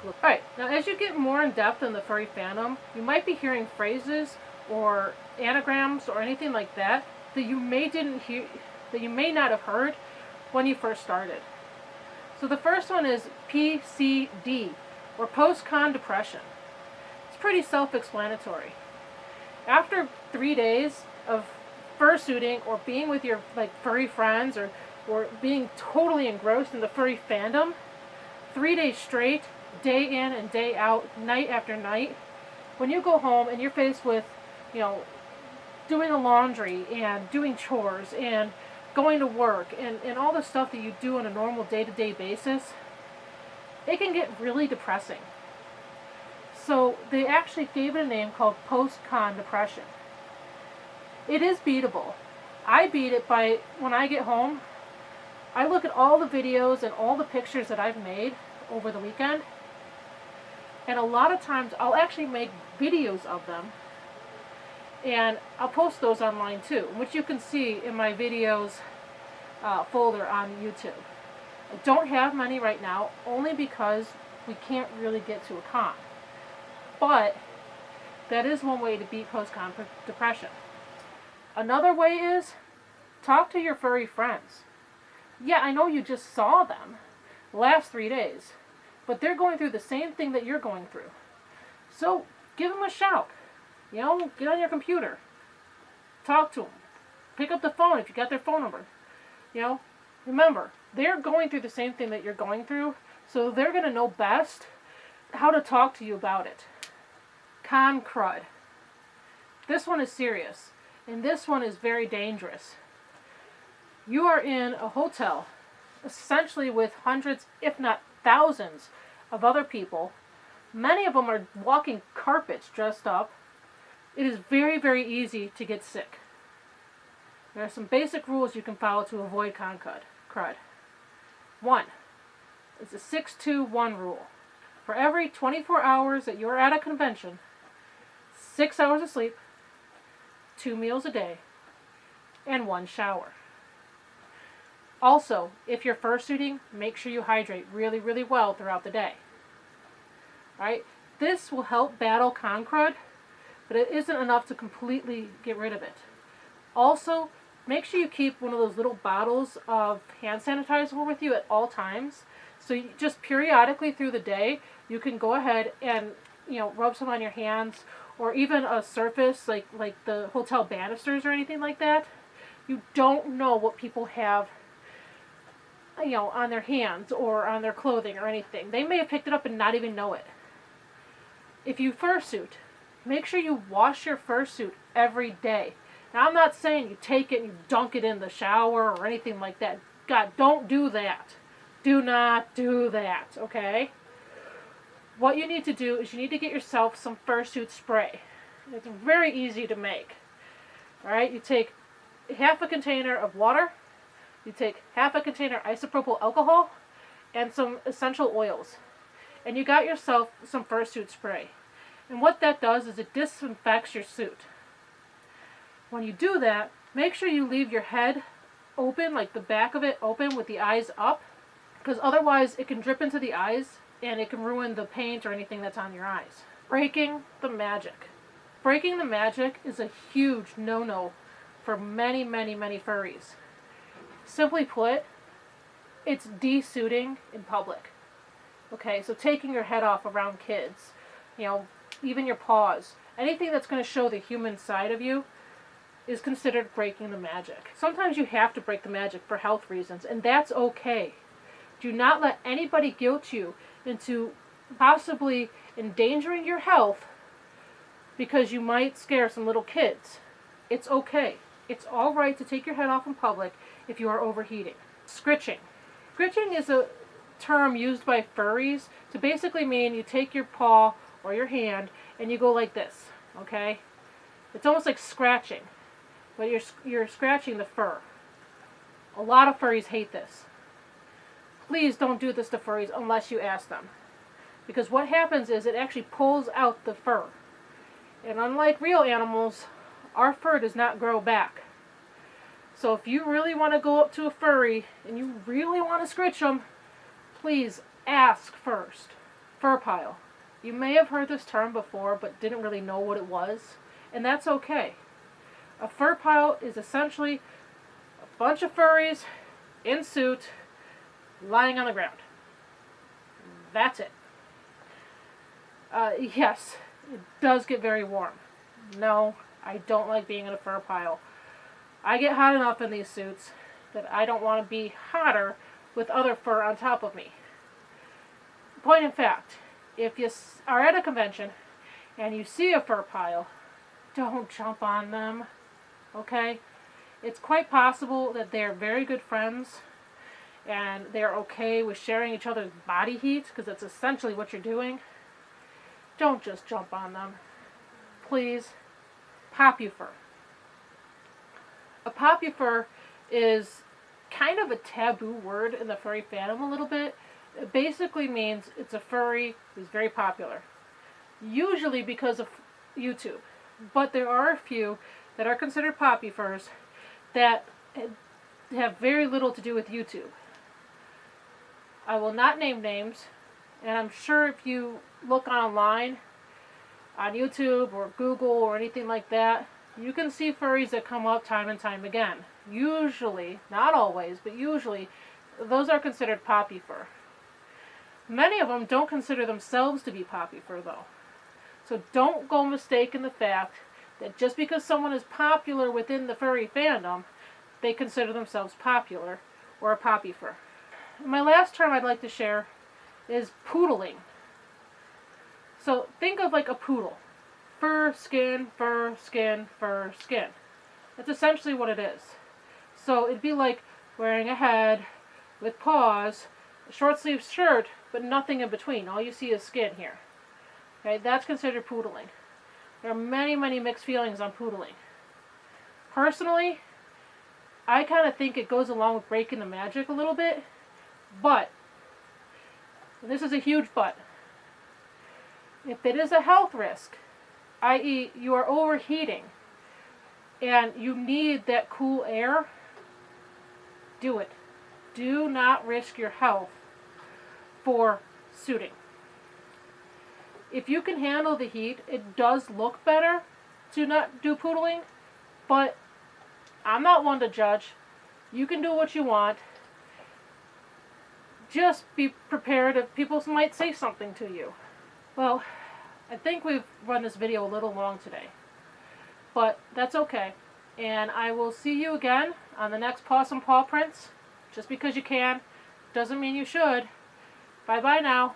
Alright, now as you get more in depth in the furry fandom, you might be hearing phrases or anagrams or anything like that that you may not have heard when you first started. So the first one is PCD, or PostCon Depression. It's pretty self-explanatory. After 3 days of fursuiting or being with your furry friends or being totally engrossed in the furry fandom, 3 days straight, day in and day out, night after night, when you go home and you're faced with, doing the laundry and doing chores and going to work and all the stuff that you do on a normal day-to-day basis, it can get really depressing. So they actually gave it a name called PostCon Depression. It is beatable. I beat it by, when I get home, I look at all the videos and all the pictures that I've made over the weekend, and a lot of times I'll actually make videos of them and I'll post those online too, which you can see in my videos folder on YouTube. I don't have many right now, only because we can't really get to a con. But that is one way to beat post-con depression. Another way is talk to your furry friends. Yeah, I know you just saw them the last 3 days, but they're going through the same thing that you're going through. So give them a shout. Get on your computer. Talk to them. Pick up the phone if you got their phone number. Remember, they're going through the same thing that you're going through, so they're going to know best how to talk to you about it. Con crud. This one is serious, and this one is very dangerous. You are in a hotel, essentially with hundreds, if not thousands, of other people. Many of them are walking carpets dressed up. It is very, very easy to get sick. There are some basic rules you can follow to avoid con crud. 1. It's a 6-2-1 rule. For every 24 hours that you're at a convention, 6 hours of sleep, 2 meals a day, and 1 shower. Also, if you're fursuiting, make sure you hydrate really, really well throughout the day. Alright? This will help battle con crud, but it isn't enough to completely get rid of it. Also, make sure you keep one of those little bottles of hand sanitizer with you at all times. So you just periodically through the day, you can go ahead and rub some on your hands, or even a surface like the hotel banisters or anything like that. You don't know what people have on their hands or on their clothing or anything. They may have picked it up and not even know it. If you fursuit, make sure you wash your fursuit every day. Now, I'm not saying you take it and you dunk it in the shower or anything like that. God, don't do that. Do not do that, okay? What you need to do is you need to get yourself some fursuit spray. It's very easy to make. Alright, you take half a container of water, you take half a container isopropyl alcohol, and some essential oils. And you got yourself some fursuit spray. And what that does is it disinfects your suit. When you do that, make sure you leave your head open, like the back of it open with the eyes up, because otherwise it can drip into the eyes and it can ruin the paint or anything that's on your eyes. Breaking the magic. Breaking the magic is a huge no-no for many, many, many furries. Simply put, it's de-suiting in public. Okay, so taking your head off around kids, even your paws, anything that's going to show the human side of you is considered breaking the magic. Sometimes you have to break the magic for health reasons, and that's okay. Do not let anybody guilt you into possibly endangering your health because you might scare some little kids. It's okay. It's all right to take your head off in public if you are overheating. Kritching. Kritching is a term used by furries to basically mean you take your paw or your hand and you go like this, okay? It's almost like scratching, but you're scratching the fur. A lot of furries hate this. Please don't do this to furries unless you ask them. Because what happens is it actually pulls out the fur. And unlike real animals, our fur does not grow back. So if you really want to go up to a furry and you really want to scritch them, please ask first. Fur pile. You may have heard this term before but didn't really know what it was, and that's okay. A fur pile is essentially a bunch of furries in suit lying on the ground. That's it. Yes, it does get very warm. No, I don't like being in a fur pile. I get hot enough in these suits that I don't want to be hotter with other fur on top of me. Point in fact, if you are at a convention and you see a fur pile, don't jump on them, okay? It's quite possible that they're very good friends and they're okay with sharing each other's body heat, because that's essentially what you're doing. Don't just jump on them. Please. Popufur. A popufur is kind of a taboo word in the furry fandom a little bit. It basically means it's a furry who's very popular. Usually because of YouTube. But there are a few that are considered popufurs that have very little to do with YouTube. I will not name names, and I'm sure if you look online, on YouTube or Google or anything like that, you can see furries that come up time and time again. Usually, not always, but usually, those are considered popufur. Many of them don't consider themselves to be popufur, though. So don't go mistaking the fact that just because someone is popular within the furry fandom, they consider themselves popular or a popufur. My last term I'd like to share is poodling. So think of like a poodle. Fur, skin, fur, skin, fur, skin. That's essentially what it is. So it'd be like wearing a head with paws, a short sleeve shirt, but nothing in between. All you see is skin here. Okay, that's considered poodling. There are many, many mixed feelings on poodling. Personally, I kind of think it goes along with breaking the magic a little bit, but, and this is a huge but, if it is a health risk, i.e. you are overheating and you need that cool air, do it. Do not risk your health for suiting. If you can handle the heat, it does look better to not do poodling, but I'm not one to judge. You can do what you want. Just be prepared if people might say something to you. Well, I think we've run this video a little long today, but that's okay. And I will see you again on the next Paws and Paw Prints. Just because you can doesn't mean you should. Bye-bye now.